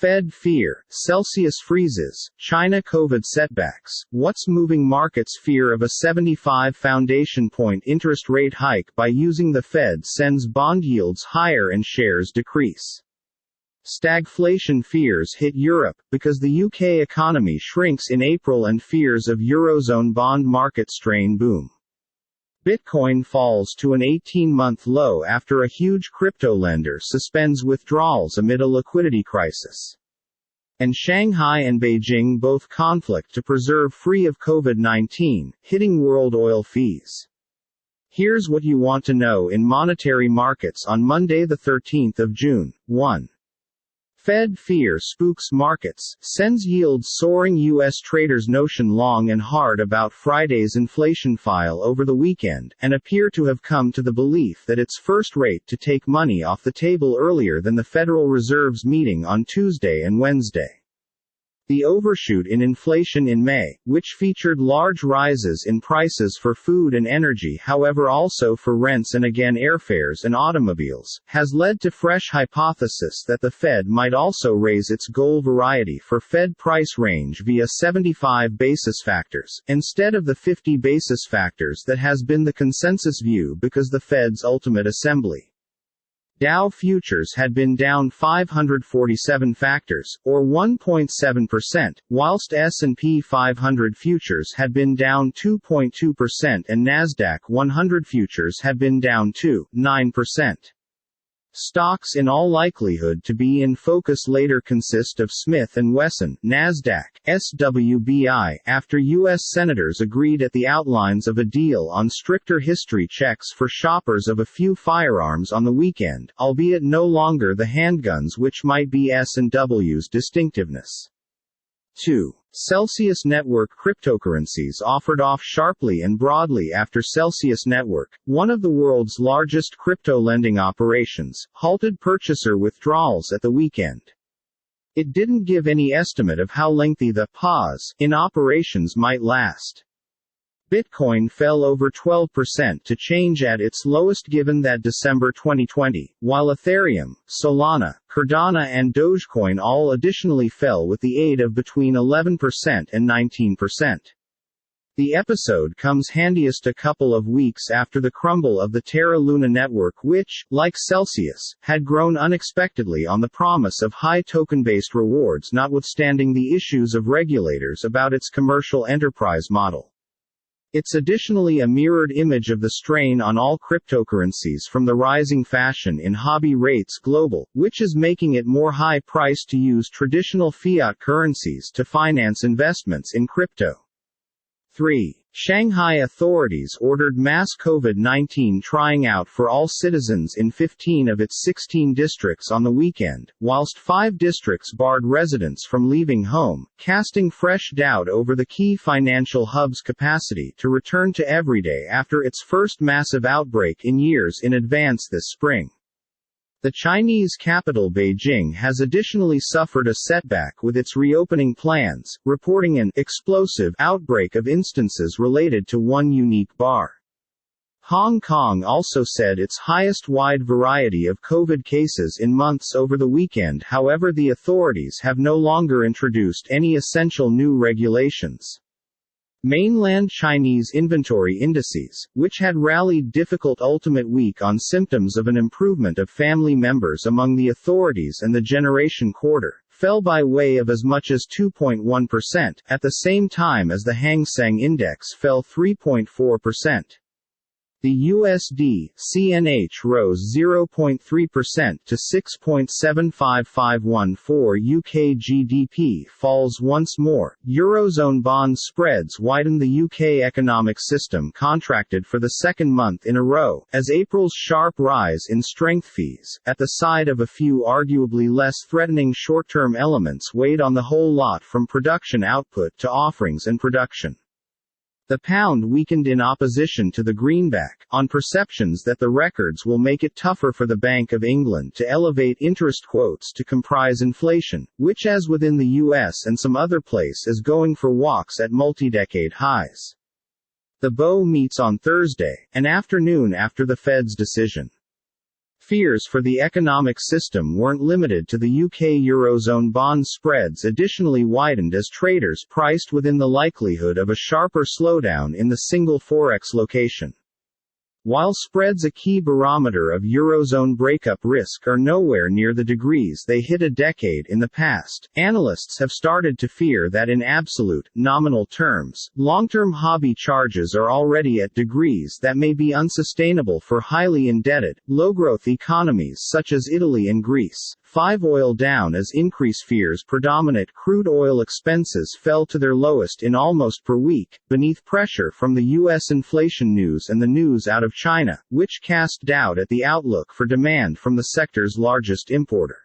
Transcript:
Fed fear, Celsius freezes, China COVID setbacks. What's moving markets? Fear of a 75 foundation point interest rate hike by using the Fed sends bond yields higher and shares decrease. Stagflation fears hit Europe, because the UK economy shrinks in April and fears of Eurozone bond market strain boom. Bitcoin falls to an 18-month low after a huge crypto lender suspends withdrawals amid a liquidity crisis. And Shanghai and Beijing both conflict to preserve free of COVID-19, hitting world oil fees. Here's what you want to know in monetary markets on Monday the 13th of June. 1. Fed fear spooks markets, sends yields soaring. U.S. traders notion long and hard about Friday's inflation file over the weekend, and appear to have come to the belief that it's first rate to take money off the table earlier than the Federal Reserve's meeting on Tuesday and Wednesday. The overshoot in inflation in May, which featured large rises in prices for food and energy, however also for rents and again airfares and automobiles, has led to fresh hypothesis that the Fed might also raise its goal variety for Fed price range via 75 basis factors, instead of the 50 basis factors that has been the consensus view because the Fed's ultimate assembly. Dow futures had been down 547 factors, or 1.7%, whilst S&P 500 futures had been down 2.2% and Nasdaq 100 futures had been down 2.9%. Stocks in all likelihood to be in focus later consist of Smith & Wesson, Nasdaq, SWBI, after U.S. senators agreed at the outlines of a deal on stricter history checks for shoppers of a few firearms on the weekend, albeit no longer the handguns which might be S&W's distinctiveness. 2. Celsius Network cryptocurrencies offered off sharply and broadly after Celsius Network, one of the world's largest crypto lending operations, halted purchaser withdrawals at the weekend. It didn't give any estimate of how lengthy the pause in operations might last. Bitcoin fell over 12% to change at its lowest given that December 2020, while Ethereum, Solana, Cardano and Dogecoin all additionally fell with the aid of between 11% and 19%. The episode comes handiest a couple of weeks after the crumble of the Terra Luna network which, like Celsius, had grown unexpectedly on the promise of high token-based rewards notwithstanding the issues of regulators about its commercial enterprise model. It's additionally a mirrored image of the strain on all cryptocurrencies from the rising fashion in hobby rates global, which is making it more high-priced to use traditional fiat currencies to finance investments in crypto. 3. Shanghai authorities ordered mass COVID-19 trying out for all citizens in 15 of its 16 districts on the weekend, whilst 5 districts barred residents from leaving home, casting fresh doubt over the key financial hub's capacity to return to everyday after its first massive outbreak in years in advance this spring. The Chinese capital Beijing has additionally suffered a setback with its reopening plans, reporting an explosive outbreak of instances related to one unique bar. Hong Kong also said its highest wide variety of COVID cases in months over the weekend. However, the authorities have no longer introduced any essential new regulations. Mainland Chinese inventory indices, which had rallied difficult ultimate week on symptoms of an improvement of family members among the authorities and the generation quarter, fell by way of as much as 2.1%, at the same time as the Hang Seng Index fell 3.4%. The USD CNH rose 0.3% to 6.75514. UK GDP falls once more. Eurozone bond spreads widen. The UK economic system contracted for the second month in a row, as April's sharp rise in strength fees, at the side of a few arguably less threatening short-term elements, weighed on the whole lot from production output to offerings and production. The pound weakened in opposition to the greenback, on perceptions that the records will make it tougher for the Bank of England to elevate interest quotes to comprise inflation, which as within the US and some other place is going for walks at multi-decade highs. The BOE meets on Thursday, an afternoon after the Fed's decision. Fears for the economic system weren't limited to the UK Eurozone bond spreads additionally widened as traders priced within the likelihood of a sharper slowdown in the single forex location. While spreads, a key barometer of Eurozone breakup risk, are nowhere near the degrees they hit a decade in the past, analysts have started to fear that in absolute, nominal terms, long-term hobby charges are already at degrees that may be unsustainable for highly indebted, low-growth economies such as Italy and Greece. 5 Oil down as increase fears predominate. Crude oil expenses fell to their lowest in almost per week, beneath pressure from the U.S. inflation news and the news out of China, which cast doubt at the outlook for demand from the sector's largest importer.